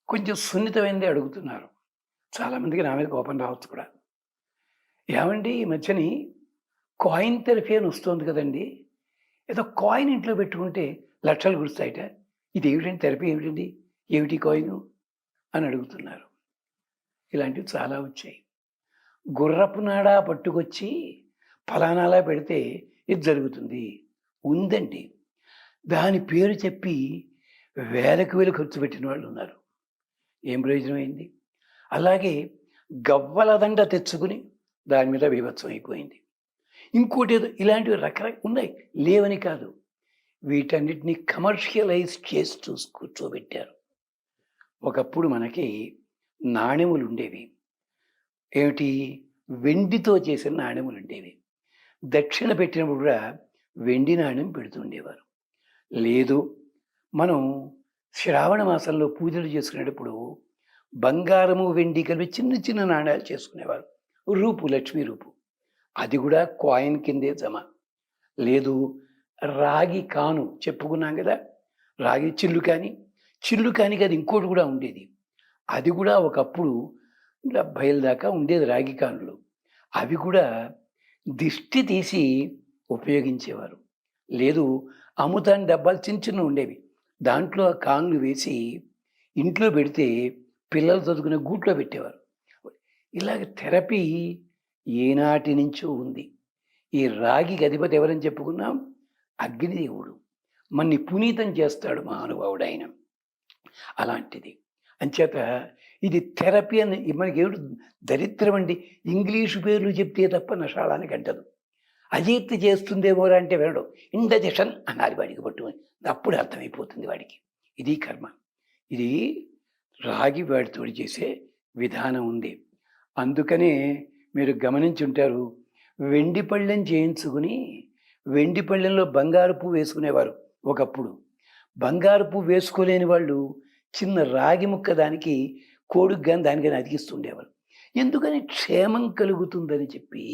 కొంచెం సున్నితమైనదే అడుగుతున్నారు. చాలామందికి నా మీద కోపం రావచ్చు కూడా. ఏవండీ ఈ మధ్యని కాయిన్ థెరపీ అని వస్తోంది కదండీ! ఏదో కాయిన్ ఇంట్లో పెట్టుకుంటే లక్షలు కురుస్తాయట. ఇదేమిటండి థెరపీ ఏమిటండి? ఏమిటి కాయిను? అని అడుగుతున్నారు. ఇలాంటివి చాలా వచ్చాయి. గుర్రపు నాడ పట్టుకొచ్చి ఫలానాలా పెడితే ఇది జరుగుతుంది. ఉందండి. దాని పేరు చెప్పి వేలకు వేలు ఖర్చు పెట్టిన వాళ్ళున్నారు. ఏం ప్రయోజనమైంది? అలాగే గవ్వల దండ తెచ్చుకుని దాని మీద బీభత్సం అయిపోయింది. ఇంకోటేదో ఇలాంటివి ఉన్నాయి. లేవని కాదు. వీటన్నిటిని కమర్షియలైజ్ చేసి కూర్చోబెట్టారు. ఒకప్పుడు మనకి నాణెములుండేవి. ఏమిటి? వెండితో చేసిన నాణెములుండేవి. దక్షిణ పెట్టినప్పుడు కూడా వెండి నాణెం పెడుతుండేవారు. లేదు, మనం శ్రావణ మాసంలో పూజలు చేసుకునేటప్పుడు బంగారము, వెండి కలిపి చిన్న చిన్న నాణ్యాలు చేసుకునేవారు. రూపు, లక్ష్మీ రూపు. అది కూడా కాయిన్ కిందే జమ. లేదు, రాగి కాను చెప్పుకున్నాం కదా, రాగి చిల్లుకానికి అది ఇంకోటి కూడా ఉండేది. అది కూడా ఒకప్పుడు 70 దాకా ఉండేది రాగి కానులు. అవి కూడా దిష్టి తీసి ఉపయోగించేవారు. లేదు, అమ్ముతాని డబ్బాలు చిన్న చిన్న ఉండేవి. దాంట్లో కానులు వేసి ఇంట్లో పెడితే పిల్లలు చదువుకునే గూట్లో పెట్టేవారు. ఇలాగ థెరపీ ఏనాటి నుంచో ఉంది. ఈ రాగికి అధిపతి ఎవరని చెప్పుకున్నాం? అగ్నిదేవుడు. మన్ని పునీతం చేస్తాడు మహానుభావుడు ఆయన. అలాంటిది. అంచేత ఇది థెరపీ అని మనకేమిటి దరిద్రం అండి. ఇంగ్లీషు పేర్లు చెప్తే తప్ప నషాళానికి అంటదు. అజీర్తి చేస్తుందేమోరా అంటే వినడు. ఇండజెషన్ అన్నారు వాడికి పట్టుకొని. అప్పుడు అర్థమైపోతుంది వాడికి. ఇది కర్మ. ఇది రాగి వాడితో చేసే విధానం ఉంది. అందుకనే మీరు గమనించుంటారు, వెండి పళ్ళెం చేయించుకుని వెండి పళ్ళెంలో బంగారు పువ్వు వేసుకునేవారు ఒకప్పుడు. బంగారు పువ్వు వేసుకోలేని వాళ్ళు చిన్న రాగి ముక్క దానికి కోడుకు కానీ దానికని అతికిస్తుండేవారు. ఎందుకని? క్షేమం కలుగుతుందని చెప్పి.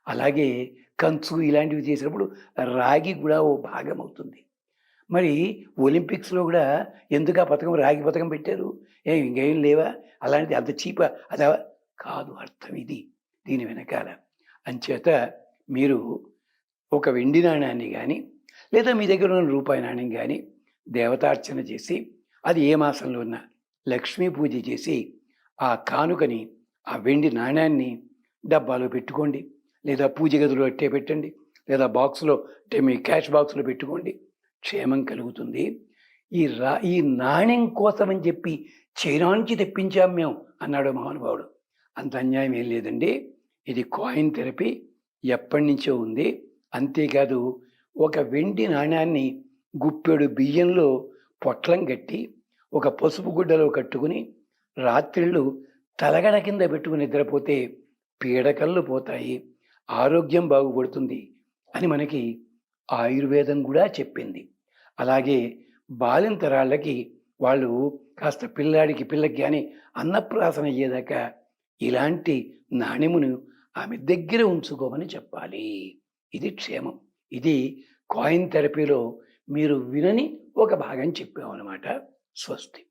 అలాగే కంచు ఇలాంటివి చేసినప్పుడు రాగి కూడా ఓ భాగం అవుతుంది. మరి ఒలింపిక్స్లో కూడా ఎందుకు ఆ పథకం రాగి పథకం పెట్టారు? ఇంకేం లేవా? అలాంటిది అంత చీపా? అదా కాదు. అర్థం ఇది దీని వెనకాల. అంచేత మీరు ఒక వెండి నాణ్యాన్ని కానీ లేదా మీ దగ్గర ఉన్న రూపాయి నాణ్యం కానీ దేవతార్చన చేసి, అది ఏ మాసంలో ఉన్నా లక్ష్మీ పూజ చేసి ఆ కానుకని, ఆ వెండి నాణ్యాన్ని డబ్బాలో పెట్టుకోండి, లేదా పూజ గదిలో అట్టే పెట్టండి, లేదా బాక్స్లో అంటే మీ క్యాష్ బాక్స్లో పెట్టుకోండి. క్షేమం కలుగుతుంది. ఈ నాణ్యం కోసమని చెప్పి చైనా నుంచి తెప్పించాం మేము అన్నాడు మహానుభావుడు. అంత అన్యాయం ఏం లేదండి. ఇది కాయిన్ థెరపీ ఎప్పటి నుంచో ఉంది. అంతేకాదు, ఒక వెండి నాణ్యాన్ని గుప్పెడు బియ్యంలో పొట్లం కట్టి ఒక పసుపు గుడ్డలో కట్టుకుని రాత్రిళ్ళు తలగడ కింద పెట్టుకుని నిద్రపోతే పీడకలు పోతాయి, ఆరోగ్యం బాగుపడుతుంది అని మనకి ఆయుర్వేదం కూడా చెప్పింది. అలాగే బాలింతరాళ్ళకి వాళ్ళు కాస్త పిల్లకి కానీ అన్నప్రాసన అయ్యేదాకా ఇలాంటి నాణ్యమును ఆమె దగ్గర ఉంచుకోమని చెప్పాలి. ఇది క్షేమం. ఇది కాయిన్ థెరపీలో మీరు వినని ఒక భాగం చెప్పామన్నమాట. స్వస్తి.